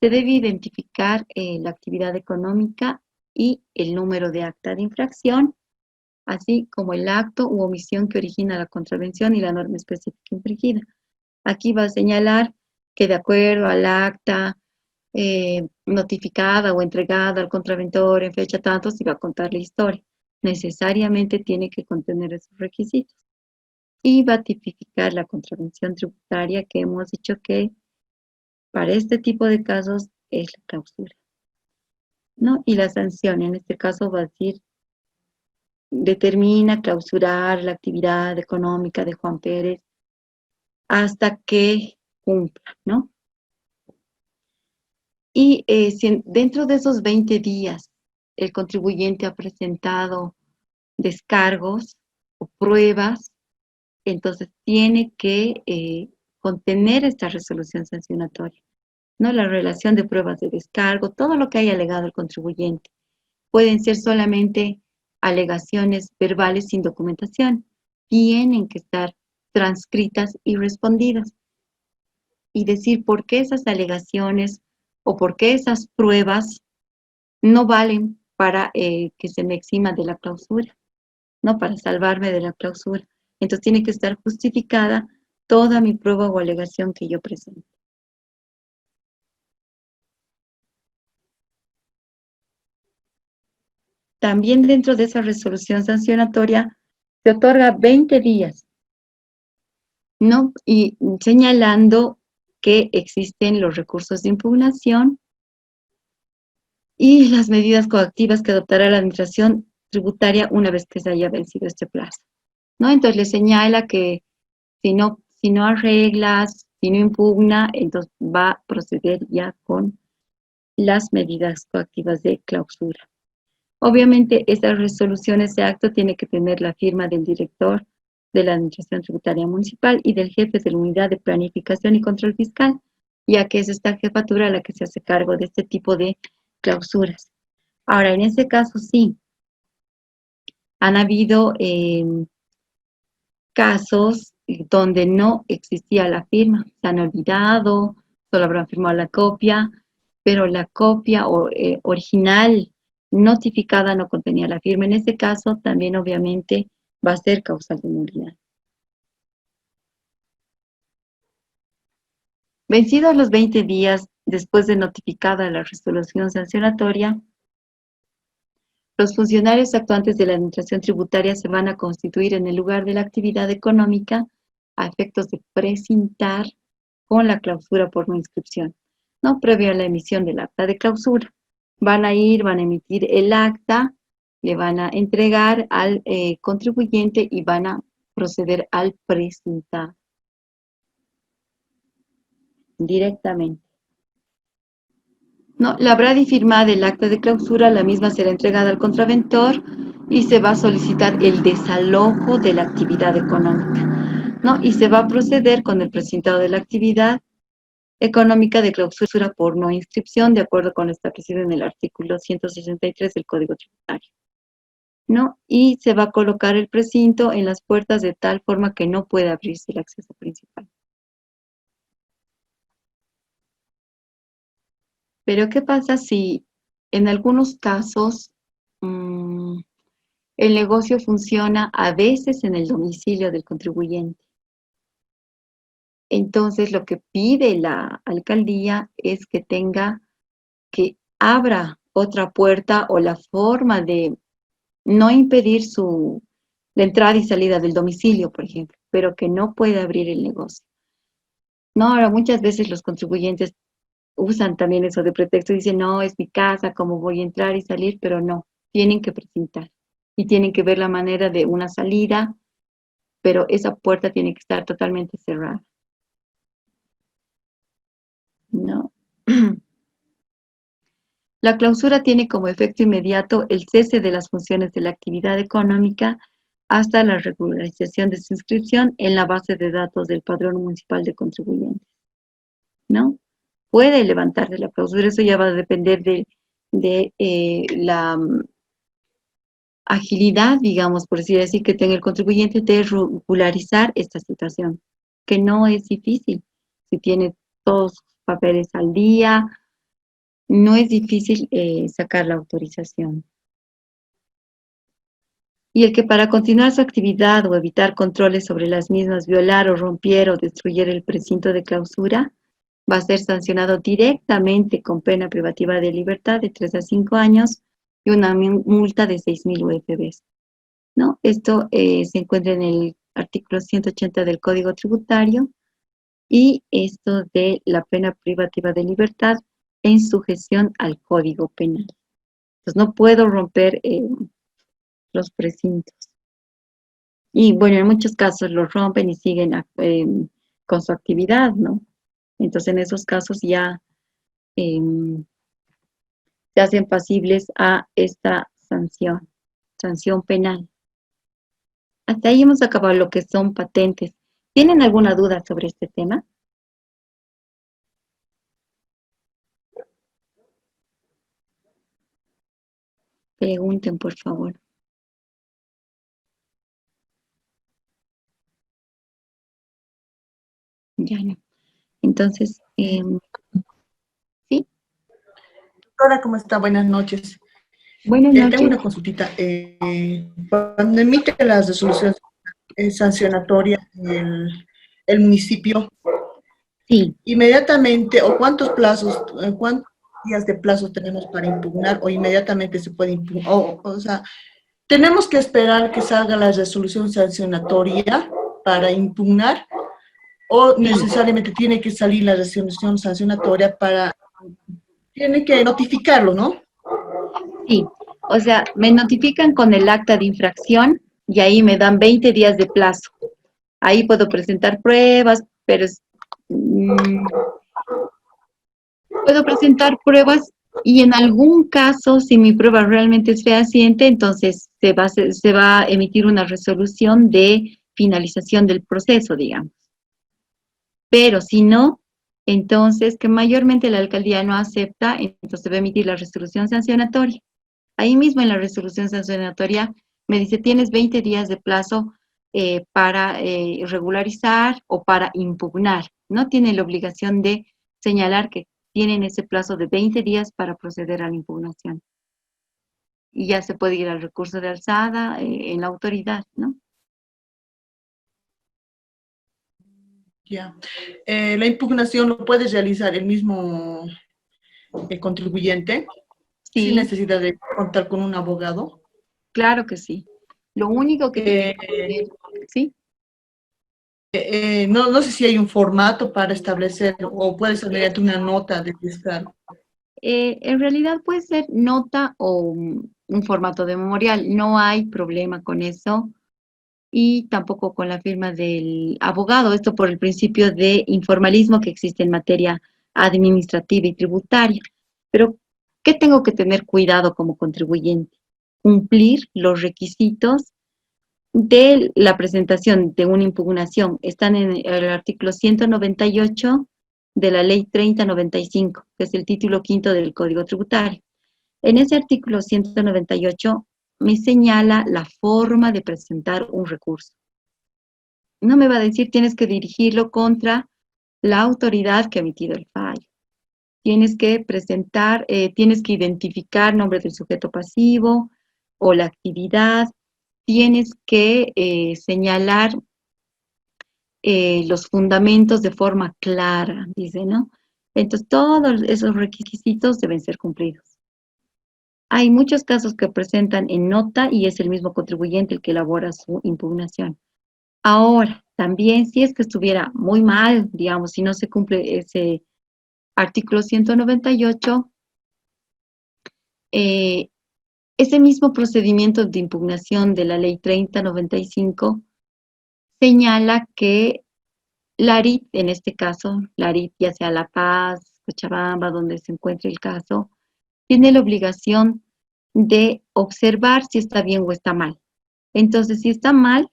A: Se debe identificar la actividad económica y el número de acta de infracción, así como el acto u omisión que origina la contravención y la norma específica infringida. Aquí va a señalar que de acuerdo al acta notificada o entregada al contraventor en fecha tanto, se va a contar la historia. Necesariamente tiene que contener esos requisitos. Y va a tipificar la contravención tributaria que hemos dicho que para este tipo de casos es la clausura, ¿no? Y la sanción, en este caso va a decir, determina clausurar la actividad económica de Juan Pérez hasta que cumpla, ¿no? Y si dentro de esos 20 días el contribuyente ha presentado descargos o pruebas, entonces tiene que contener esta resolución sancionatoria, ¿no? La relación de pruebas de descargo, todo lo que haya alegado el contribuyente. Pueden ser solamente alegaciones verbales sin documentación. Tienen que estar transcritas y respondidas. Y decir por qué esas alegaciones o por qué esas pruebas no valen para que se me exima de la clausura, ¿no? Para salvarme de la clausura. Entonces tiene que estar justificada toda mi prueba o alegación que yo presente. También dentro de esa resolución sancionatoria se otorga 20 días, ¿no? Y señalando que existen los recursos de impugnación y las medidas coactivas que adoptará la administración tributaria una vez que se haya vencido este plazo, ¿no? Entonces le señala que si no arreglas, si no impugna, entonces va a proceder ya con las medidas coactivas de clausura. Obviamente, esta resolución, ese acto, tiene que tener la firma del director de la Administración Tributaria Municipal y del jefe de la Unidad de Planificación y Control Fiscal, ya que es esta jefatura la que se hace cargo de este tipo de clausuras. Ahora, en este caso sí, han habido casos donde no existía la firma, se han olvidado, solo habrán firmado la copia, pero la copia original notificada no contenía la firma. En este caso, también obviamente va a ser causal de nulidad. Vencidos los 20 días después de notificada la resolución sancionatoria, los funcionarios actuantes de la Administración Tributaria se van a constituir en el lugar de la actividad económica a efectos de precintar con la clausura por no inscripción, ¿no? Previo a la emisión del acta de clausura. Van a emitir el acta, le van a entregar al contribuyente y van a proceder al precintar directamente. No, la habrá de firmar el acta de clausura, la misma será entregada al contraventor y se va a solicitar el desalojo de la actividad económica, ¿no? Y se va a proceder con el precintado de la actividad económica de clausura por no inscripción, de acuerdo con lo establecido en el artículo 163 del Código Tributario, ¿no? Y se va a colocar el precinto en las puertas de tal forma que no pueda abrirse el acceso principal. Pero, ¿qué pasa si en algunos casos el negocio funciona a veces en el domicilio del contribuyente? Entonces, lo que pide la alcaldía es que abra otra puerta o la forma de no impedir la entrada y salida del domicilio, por ejemplo, pero que no puede abrir el negocio. No, ahora muchas veces los contribuyentes usan también eso de pretexto, dicen, no, es mi casa, ¿cómo voy a entrar y salir? Pero no, tienen que presentar y tienen que ver la manera de una salida, pero esa puerta tiene que estar totalmente cerrada. ¿No? La clausura tiene como efecto inmediato el cese de las funciones de la actividad económica hasta la regularización de su inscripción en la base de datos del Padrón Municipal de Contribuyentes, ¿no? Puede levantarse la clausura, eso ya va a depender de agilidad, digamos, por decir así, que tenga el contribuyente de regularizar esta situación, que no es difícil. Si tiene todos sus papeles al día, no es difícil sacar la autorización. Y el que para continuar su actividad o evitar controles sobre las mismas violar o romper o destruir el precinto de clausura va a ser sancionado directamente con pena privativa de libertad de 3 a 5 años y una multa de 6.000 UFBs, ¿no? Esto se encuentra en el artículo 180 del Código Tributario y esto de la pena privativa de libertad en sujeción al Código Penal. Entonces no puedo romper los precintos. Y bueno, en muchos casos los rompen y siguen con su actividad, ¿no? Entonces en esos casos ya se hacen pasibles a esta sanción penal. Hasta ahí hemos acabado lo que son patentes. ¿Tienen alguna duda sobre este tema? Pregunten, por favor. Ya no. Entonces, sí.
D: Hola, ¿cómo está? Buenas noches.
A: Buenas
D: Tengo
A: noches.
D: una consultita. Cuando emite las resoluciones sancionatorias el municipio,
A: Sí.
D: inmediatamente, o cuántos días de plazo tenemos para impugnar, o inmediatamente se puede impugnar, o sea, tenemos que esperar que salga la resolución sancionatoria para impugnar, o necesariamente tiene que salir la resolución sancionatoria tiene que notificarlo, ¿no?
A: Sí, o sea, me notifican con el acta de infracción y ahí me dan 20 días de plazo. Ahí puedo presentar pruebas, pero puedo presentar pruebas y en algún caso, si mi prueba realmente es fehaciente, entonces se va a emitir una resolución de finalización del proceso, digamos. Pero si no, entonces que mayormente la alcaldía no acepta, entonces va a emitir la resolución sancionatoria. Ahí mismo en la resolución sancionatoria me dice, tienes 20 días de plazo para regularizar o para impugnar. No tiene la obligación de señalar que tienen ese plazo de 20 días para proceder a la impugnación. Y ya se puede ir al recurso de alzada en la autoridad, ¿no?
D: Ya. La impugnación lo puede realizar el mismo contribuyente, sin
A: Sí,
D: necesidad de contar con un abogado.
A: claro que sí. Lo único que tiene que tener, ¿sí?
D: No sé si hay un formato para establecer, o puede ser mediante una nota de fiscal.
A: En realidad puede ser nota o un formato de memorial, no hay problema con eso y tampoco con la firma del abogado, esto por el principio de informalismo que existe en materia administrativa y tributaria. Pero, ¿qué tengo que tener cuidado como contribuyente? Cumplir los requisitos de la presentación de una impugnación. Están en el artículo 198 de la ley 3095, que es el título quinto del Código Tributario. En ese artículo 198 me señala la forma de presentar un recurso. No me va a decir tienes que dirigirlo contra la autoridad que ha emitido el fallo. Tienes que presentar, tienes que identificar nombre del sujeto pasivo o la actividad. Tienes que señalar los fundamentos de forma clara, dice, ¿no? Entonces, todos esos requisitos deben ser cumplidos. Hay muchos casos que presentan en nota y es el mismo contribuyente el que elabora su impugnación. Ahora, también si es que estuviera muy mal, digamos, si no se cumple ese artículo 198, ese mismo procedimiento de impugnación de la ley 3095 señala que la ARIT, en este caso, la ARIT, ya sea La Paz, Cochabamba, donde se encuentre el caso, tiene la obligación de observar si está bien o está mal. Entonces, si está mal,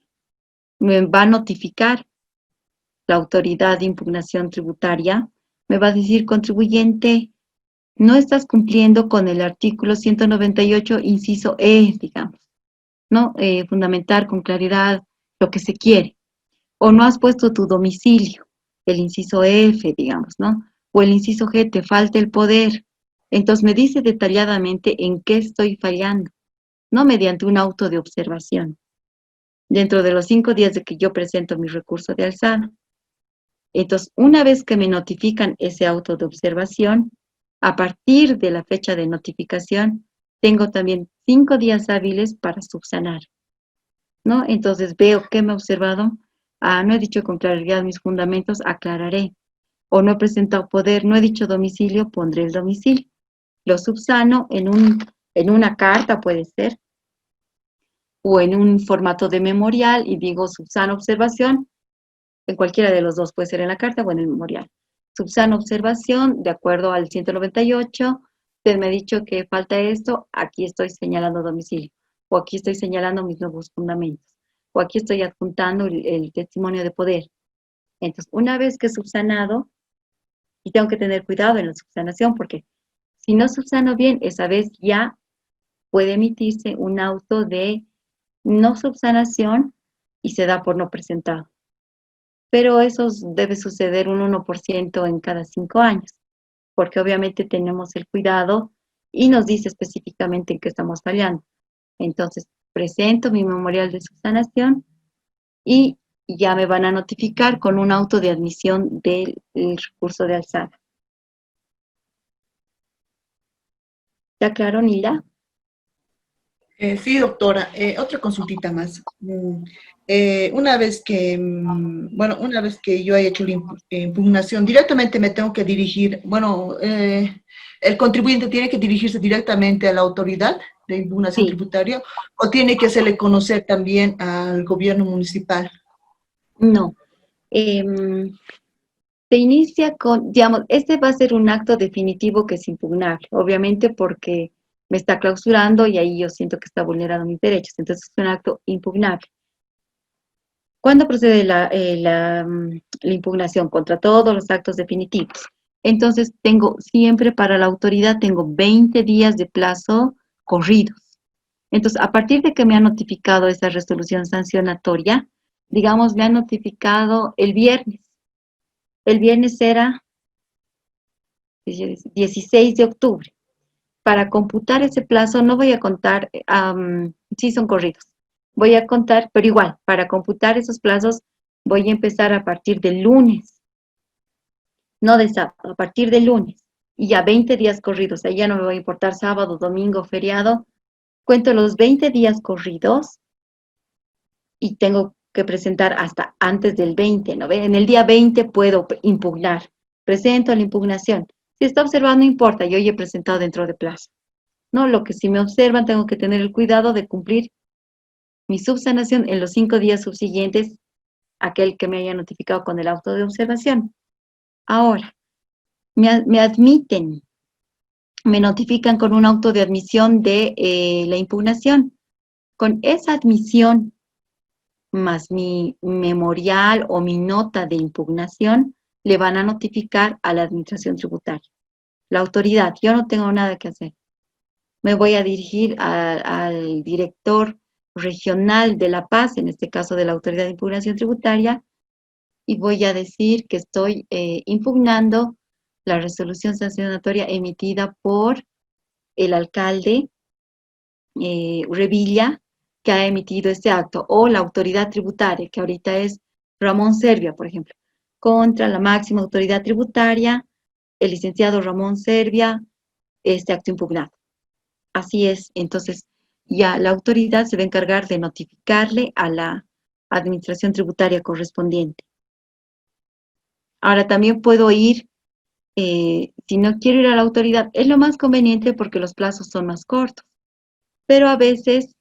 A: me va a notificar la autoridad de impugnación tributaria, me va a decir, contribuyente, no estás cumpliendo con el artículo 198, inciso E, digamos. ¿no? Fundamentar con claridad lo que se quiere. O no has puesto tu domicilio, el inciso F, digamos, ¿no? O el inciso G, te falta el poder. Entonces me dice detalladamente en qué estoy fallando, no mediante un auto de observación, dentro de los 5 días de que yo presento mi recurso de alzada. Entonces, una vez que me notifican ese auto de observación, a partir de la fecha de notificación, tengo también 5 días hábiles para subsanar, ¿no? Entonces veo qué me he observado. No he dicho con claridad mis fundamentos, aclararé. O no he presentado poder, no he dicho domicilio, pondré el domicilio. Lo subsano en una carta, puede ser, o en un formato de memorial, y digo subsano observación, en cualquiera de los dos, puede ser en la carta o en el memorial. Subsano observación, de acuerdo al 198, usted me ha dicho que falta esto, aquí estoy señalando domicilio, o aquí estoy señalando mis nuevos fundamentos, o aquí estoy adjuntando el testimonio de poder. Entonces, una vez que he subsanado, y tengo que tener cuidado en la subsanación, porque si no subsano bien, esa vez ya puede emitirse un auto de no subsanación y se da por no presentado. Pero eso debe suceder un 1% en cada 5 años, porque obviamente tenemos el cuidado y nos dice específicamente en qué estamos fallando. Entonces, presento mi memorial de subsanación y ya me van a notificar con un auto de admisión del recurso de alzada. ¿Está claro, Nila?
D: Sí, doctora. Otra consultita más. Una vez que, una vez que yo haya hecho la impugnación, directamente me tengo que dirigir, el contribuyente tiene que dirigirse directamente a la autoridad de impugnación
A: Sí.
D: tributaria, o tiene que hacerle conocer también al gobierno municipal.
A: No. Se inicia con, digamos, este va a ser un acto definitivo que es impugnable, obviamente porque me está clausurando y ahí yo siento que está vulnerando mis derechos, entonces es un acto impugnable. ¿Cuándo procede la impugnación? Contra todos los actos definitivos. Entonces tengo siempre para la autoridad, tengo 20 días de plazo corridos. Entonces, a partir de que me ha notificado esa resolución sancionatoria, digamos, me ha notificado el viernes. El viernes era 16 de octubre. Para computar ese plazo no voy a contar, sí son corridos, voy a contar, pero igual, para computar esos plazos voy a empezar a partir del lunes, no de sábado, a partir del lunes, y ya 20 días corridos, ahí ya no me va a importar sábado, domingo, feriado, cuento los 20 días corridos y tengo que presentar hasta antes del 20, ¿no? En el día 20 puedo impugnar, presento la impugnación. Si está observado, no importa, yo ya he presentado dentro de plazo. No, lo que si me observan, tengo que tener el cuidado de cumplir mi subsanación en los 5 días subsiguientes, aquel que me haya notificado con el auto de observación. Ahora, me admiten, me notifican con un auto de admisión de la impugnación. Con esa admisión, más mi memorial o mi nota de impugnación, le van a notificar a la administración tributaria. La autoridad, yo no tengo nada que hacer. Me voy a dirigir al director regional de La Paz, en este caso de la Autoridad de Impugnación Tributaria, y voy a decir que estoy impugnando la resolución sancionatoria emitida por el alcalde Revilla, que ha emitido este acto, o la autoridad tributaria, que ahorita es Ramón Servia, por ejemplo, contra la máxima autoridad tributaria, el licenciado Ramón Servia, este acto impugnado. Así es, entonces ya la autoridad se va a encargar de notificarle a la administración tributaria correspondiente. Ahora también puedo ir, si no quiero ir a la autoridad, es lo más conveniente porque los plazos son más cortos, pero a veces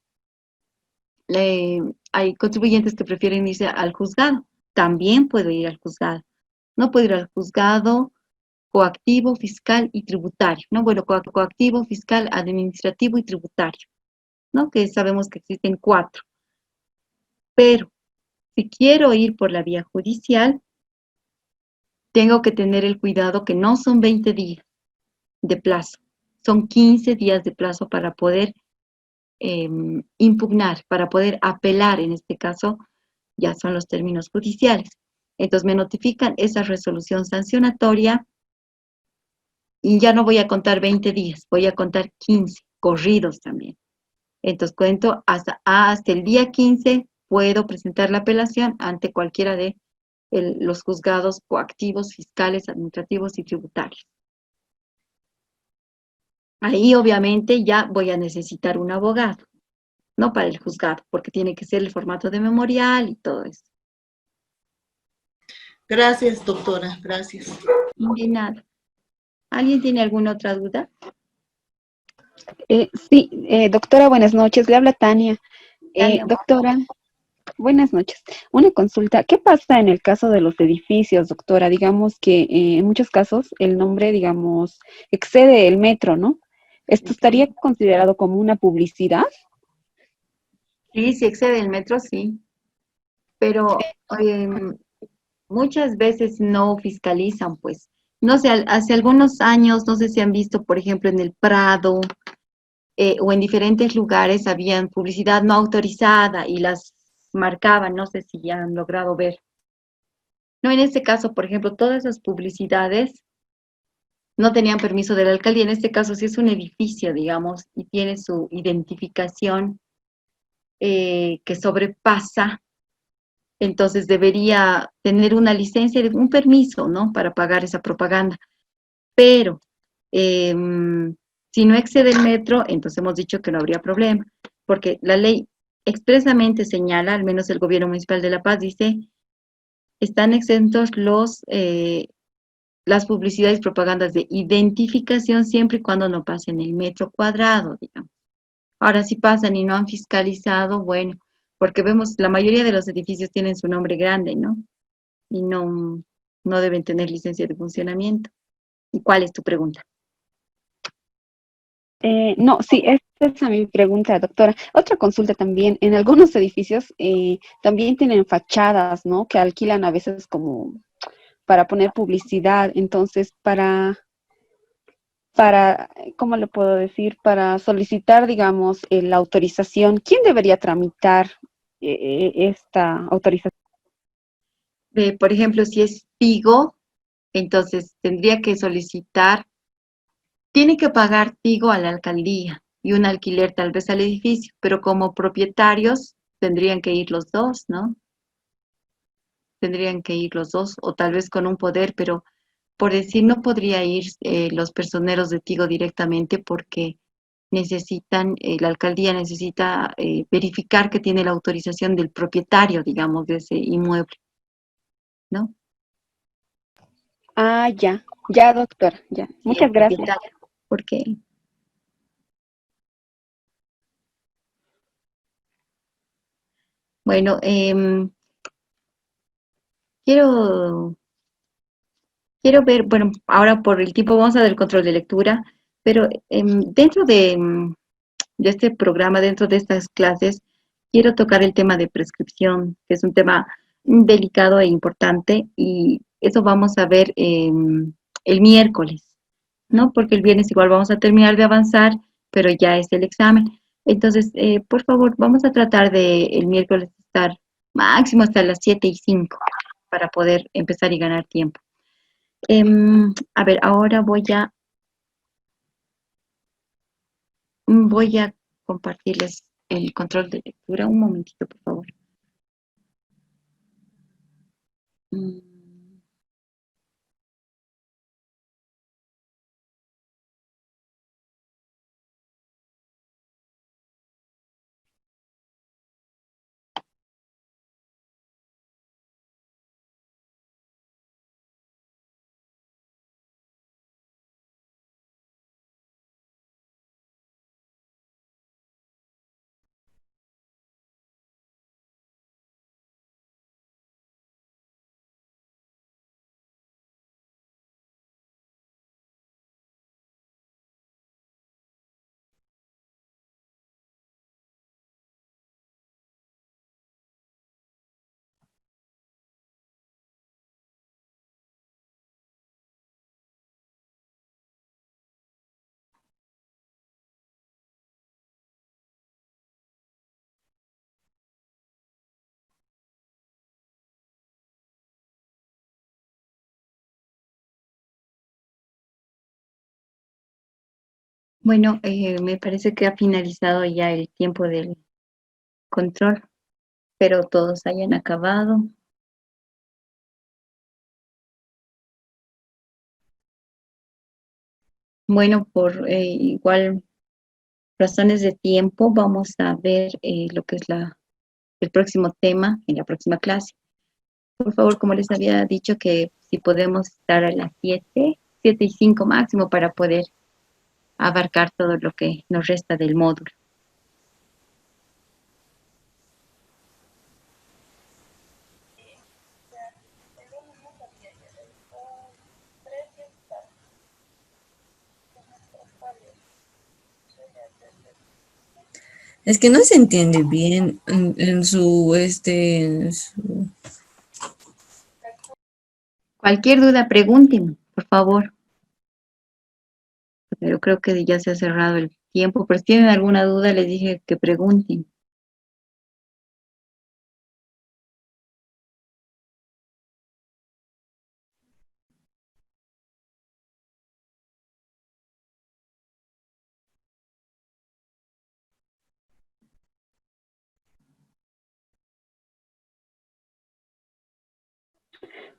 A: hay contribuyentes que prefieren irse al juzgado. También puedo ir al juzgado. No puedo ir al juzgado coactivo, fiscal y tributario, ¿no? Bueno, coactivo, fiscal, administrativo y tributario, ¿no? Que sabemos que existen 4. Pero si quiero ir por la vía judicial, tengo que tener el cuidado que no son 20 días de plazo, son 15 días de plazo para poder impugnar, para poder apelar, en este caso, ya son los términos judiciales. Entonces me notifican esa resolución sancionatoria y ya no voy a contar 20 días, voy a contar 15, corridos también. Entonces cuento hasta el día 15 puedo presentar la apelación ante cualquiera de los juzgados coactivos, fiscales, administrativos y tributarios. Ahí obviamente ya voy a necesitar un abogado, no para el juzgado, porque tiene que ser el formato de memorial y todo eso.
D: Gracias, doctora, gracias.
A: Y nada. ¿Alguien tiene alguna otra duda?
E: Sí, doctora, buenas noches. Le habla Tania.
A: Tania.
E: Doctora, buenas noches. Una consulta. ¿Qué pasa en el caso de los edificios, doctora? Digamos que en muchos casos el nombre, digamos, excede el metro, ¿no? ¿Esto estaría considerado como una publicidad?
A: Sí, si excede el metro, sí. Pero muchas veces no fiscalizan, pues. No sé, hace algunos años, no sé si han visto, por ejemplo, en el Prado o en diferentes lugares habían publicidad no autorizada y las marcaban, no sé si ya han logrado ver. No, en este caso, por ejemplo, todas esas publicidades no tenían permiso de la alcaldía. En este caso, si es un edificio, digamos, y tiene su identificación que sobrepasa, entonces debería tener una licencia, un permiso, ¿no? Para pagar esa propaganda. Pero si no excede el metro, entonces hemos dicho que no habría problema, porque la ley expresamente señala, al menos el gobierno municipal de La Paz dice, están exentos las publicidades y propagandas de identificación siempre y cuando no pasen el metro cuadrado, digamos. Ahora, si pasan y no han fiscalizado, bueno, porque vemos, la mayoría de los edificios tienen su nombre grande, ¿no? Y no deben tener licencia de funcionamiento. ¿Y cuál es tu pregunta?
E: No, sí, esta es a mi pregunta, doctora. Otra consulta también. En algunos edificios también tienen fachadas, ¿no? Que alquilan a veces como para poner publicidad. Entonces, ¿cómo le puedo decir? Para solicitar, digamos, la autorización, ¿quién debería tramitar esta autorización?
A: Por ejemplo, si es Tigo, entonces tendría que solicitar, tiene que pagar Tigo a la alcaldía y un alquiler tal vez al edificio, pero como propietarios tendrían que ir los dos, ¿no? Tendrían que ir los dos, o tal vez con un poder, pero por decir, no podría ir los personeros de Tigo directamente porque necesitan, la alcaldía necesita verificar que tiene la autorización del propietario, digamos, de ese inmueble, ¿no?
E: Ah, ya, ya, doctora, ya.
A: Sí, el
E: Muchas gracias.
A: propietario. Porque, bueno, quiero, quiero ver, bueno, ahora por el tiempo vamos a dar el control de lectura, pero dentro de este programa, dentro de estas clases, quiero tocar el tema de prescripción, que es un tema delicado e importante, y eso vamos a ver el miércoles, ¿no? Porque el viernes igual vamos a terminar de avanzar, pero ya es el examen. Entonces, por favor, vamos a tratar de el miércoles estar máximo hasta las 7:05 para poder empezar y ganar tiempo. A ver, ahora voy a compartirles el control de lectura. Un momentito, por favor. Mm. Bueno, me parece que ha finalizado ya el tiempo del control. Espero todos hayan acabado. Bueno, por igual razones de tiempo, vamos a ver lo que es el próximo tema en la próxima clase. Por favor, como les había dicho, que si podemos estar a las 7:05 máximo para poder abarcar todo lo que nos resta del módulo.
F: Es que no se entiende bien en su.
A: Cualquier duda, pregunten, por favor. Pero creo que ya se ha cerrado el tiempo, pero si tienen alguna duda, les dije que pregunten.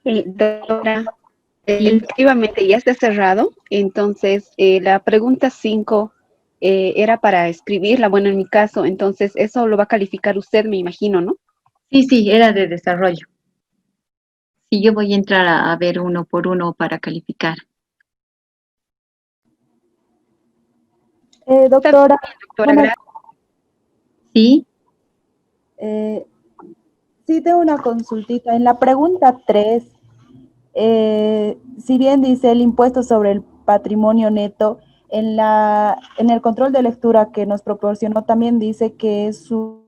E: Doctora, efectivamente ya está cerrado, entonces la pregunta 5 era para escribirla, bueno, en mi caso, entonces eso lo va a calificar usted, me imagino, ¿no?
A: Sí, era de desarrollo. Sí, yo voy a entrar a ver uno por uno para calificar.
G: Doctora,
E: Doctora,
G: bueno,
E: gracias.
A: ¿Sí?
G: sí tengo una consultita. En la pregunta 3, si bien dice el impuesto sobre el patrimonio neto, en el control de lectura que nos proporcionó también dice que es un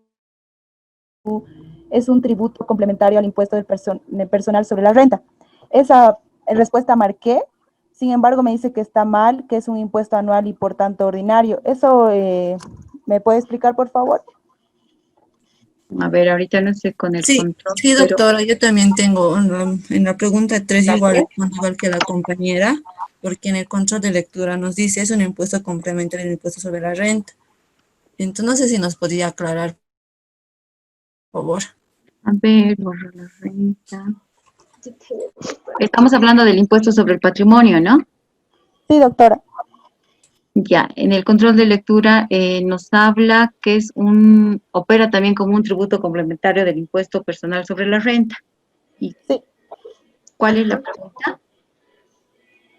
G: tributo complementario al impuesto del personal sobre la renta. Esa respuesta marqué, sin embargo me dice que está mal, que es un impuesto anual y por tanto ordinario. ¿Eso me puede explicar, por favor?
A: A ver, ahorita no sé con el
F: Sí,
A: control,
F: sí,
A: pero
F: doctora, yo también tengo en la pregunta 3
A: gracias.
F: igual que la compañera, porque en el control de lectura nos dice es un impuesto complementario al impuesto sobre la renta. Entonces, no sé si nos podría aclarar, por favor.
A: A ver, borro la renta. Estamos hablando del impuesto sobre el patrimonio, ¿no?
G: Sí, doctora.
A: Ya, en el control de lectura nos habla que opera también como un tributo complementario del impuesto personal sobre la renta. ¿Y
G: Sí.
A: cuál es la pregunta?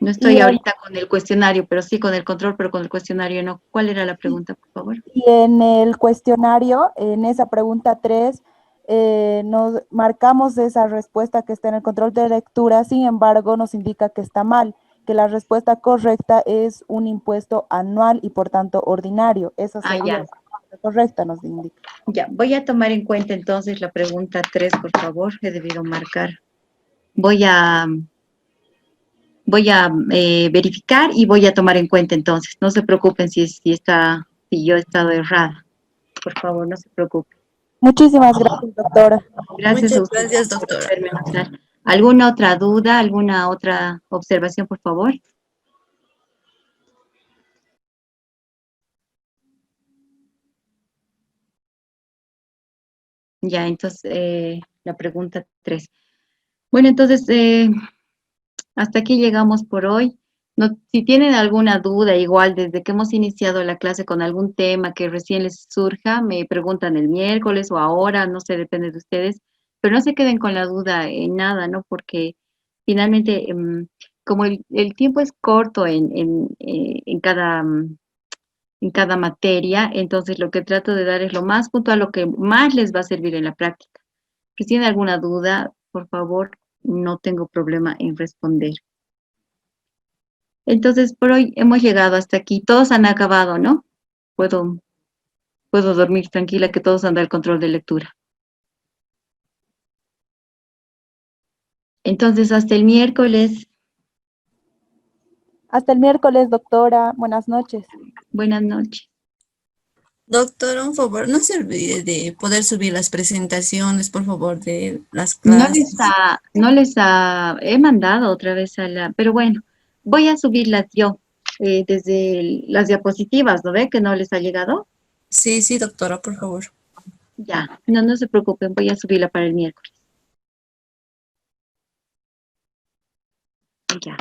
A: No
G: Y
A: estoy ahorita con el cuestionario, pero sí con el control, pero con el cuestionario no. ¿Cuál era la pregunta, por favor?
G: Y en el cuestionario, en esa pregunta 3, nos marcamos esa respuesta que está en el control de lectura, sin embargo, nos indica que está mal, que la respuesta correcta es un impuesto anual y por tanto ordinario. Esa sería
A: ya.
G: la respuesta correcta, nos indica.
A: Ya, voy a tomar en cuenta entonces la pregunta 3, por favor. He debido marcar. Voy a verificar y voy a tomar en cuenta entonces. No se preocupen si yo he estado errada. Por favor, no se preocupen.
G: Muchísimas gracias, doctora.
A: Gracias a
F: Muchas
A: ustedes
F: gracias,
A: por
F: doctora.
A: hacerme notar. ¿Alguna otra duda, alguna otra observación, por favor? Ya, entonces, la pregunta 3. Bueno, entonces, hasta aquí llegamos por hoy. No, si tienen alguna duda, igual desde que hemos iniciado la clase con algún tema que recién les surja, me preguntan el miércoles o ahora, no sé, depende de ustedes, pero no se queden con la duda en nada, ¿no? Porque finalmente, como el tiempo es corto en cada materia, entonces lo que trato de dar es lo más puntual, lo que más les va a servir en la práctica. Si tienen alguna duda, por favor, no tengo problema en responder. Entonces, por hoy hemos llegado hasta aquí. Todos han acabado, ¿no? Puedo dormir tranquila que todos han dado el control de lectura. Entonces, hasta el miércoles.
G: Hasta el miércoles, doctora. Buenas noches.
A: Buenas noches.
F: Doctor, un favor, no se olvide de poder subir las presentaciones, por favor, de las
A: No
F: clases.
A: he mandado otra vez pero bueno, voy a subirlas yo. desde las diapositivas, ¿no ve? Que no les ha llegado.
F: Sí, sí, doctora, por favor.
A: Ya, no se preocupen, voy a subirla para el miércoles. Ya.